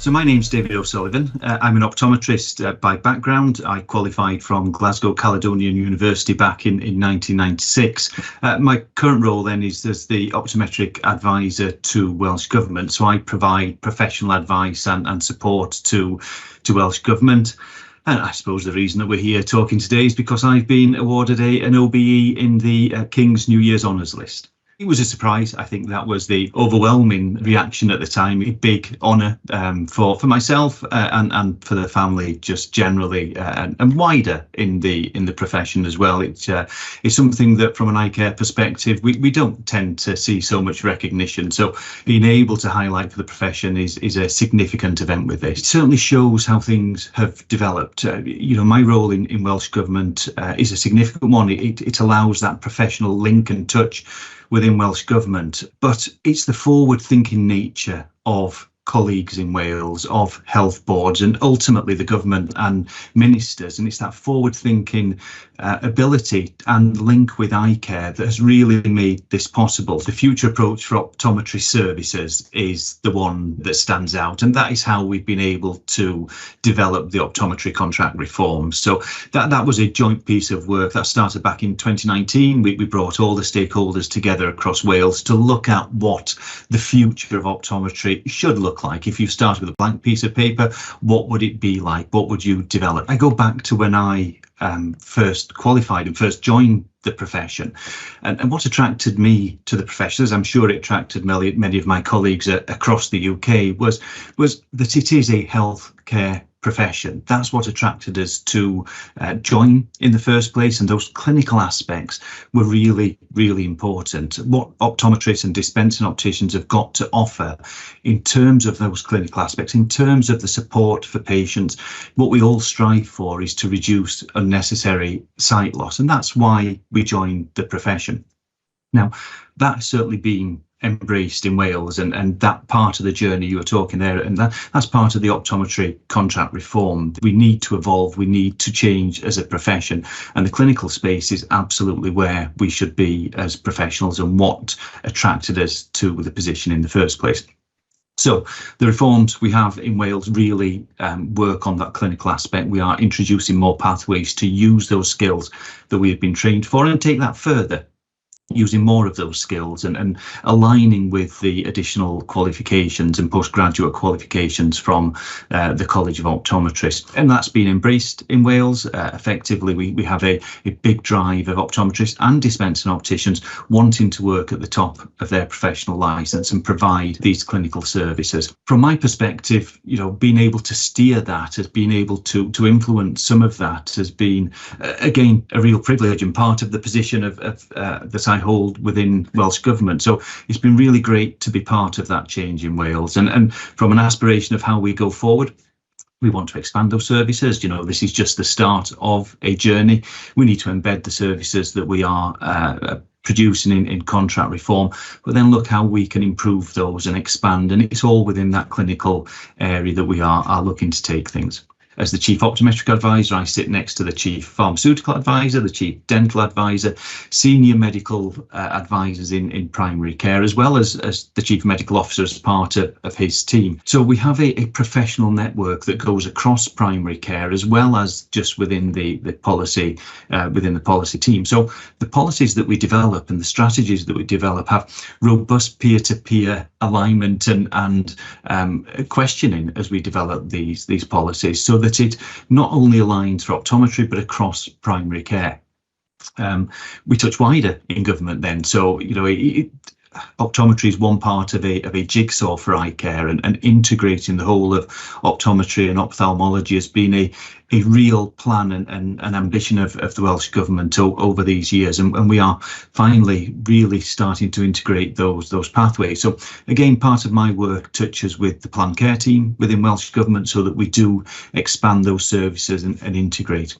So my name's David O'Sullivan. I'm an optometrist by background. I qualified from Glasgow Caledonian University back in 1996. My current role then is as the optometric advisor to Welsh Government. So I provide professional advice and support to Welsh Government. And I suppose the reason that we're here talking today is because I've been awarded an OBE in the King's New Year's Honours List. It was a surprise. I think that was the overwhelming reaction at the time. A big honour for myself and for the family, just generally, and wider in the profession as well. It's something that, from an eye care perspective, we don't tend to see so much recognition. So being able to highlight for the profession is a significant event with this. It certainly shows how things have developed. My role in Welsh Government is a significant one. It allows that professional link and touch within Welsh Government, but it's the forward-thinking nature of colleagues in Wales, of health boards, and ultimately the government and ministers, and it's that forward-thinking ability and link with eye care that has really made this possible. The future approach for optometry services is the one that stands out, and that is how we've been able to develop the optometry contract reform. So that was a joint piece of work that started back in 2019. We brought all the stakeholders together across Wales to look at what the future of optometry should look like. If you started with a blank piece of paper, what would it be like? What would you develop? I go back to when I first qualified and first joined the profession, and what attracted me to the profession, as I'm sure it attracted many of my colleagues across the UK, was that it is a healthcare profession. That's what attracted us to join in the first place, and those clinical aspects were really, really important. What optometrists and dispensing opticians have got to offer in terms of those clinical aspects, in terms of the support for patients, what we all strive for is to reduce unnecessary sight loss, and that's why we joined the profession. Now, that's certainly been embraced in Wales, and that part of the journey you were talking there, and that's part of the optometry contract reform. We need to evolve, we need to change as a profession, and the clinical space is absolutely where we should be as professionals and what attracted us to the position in the first place. So the reforms we have in Wales really work on that clinical aspect. We are introducing more pathways to use those skills that we have been trained for and take that further, using more of those skills and aligning with the additional qualifications and postgraduate qualifications from the College of Optometrists. And that's been embraced in Wales. Effectively, we have a big drive of optometrists and dispensing opticians wanting to work at the top of their professional licence and provide these clinical services. From my perspective, being able to steer that, has been able to influence some of that, has been, again, a real privilege and part of the position of that I hold within Welsh Government. So it's been really great to be part of that change in Wales. And from an aspiration of how we go forward, we want to expand those services. This is just the start of a journey. We need to embed the services that we are producing in contract reform, but then look how we can improve those and expand. And it's all within that clinical area that we are looking to take things. As the Chief Optometric Advisor, I sit next to the Chief Pharmaceutical Advisor, the Chief Dental Advisor, senior medical advisors in primary care, as well as the Chief Medical Officer as part of his team. So we have a professional network that goes across primary care, as well as just within the policy team. So the policies that we develop and the strategies that we develop have robust peer-to-peer alignment and questioning as we develop these policies, so that it not only aligns for optometry but across primary care. We touch wider in government then, so optometry is one part of a jigsaw for eye care, and integrating the whole of optometry and ophthalmology has been a real plan and ambition of the Welsh Government over these years, and we are finally really starting to integrate those pathways. So again, part of my work touches with the planned care team within Welsh Government so that we do expand those services and integrate.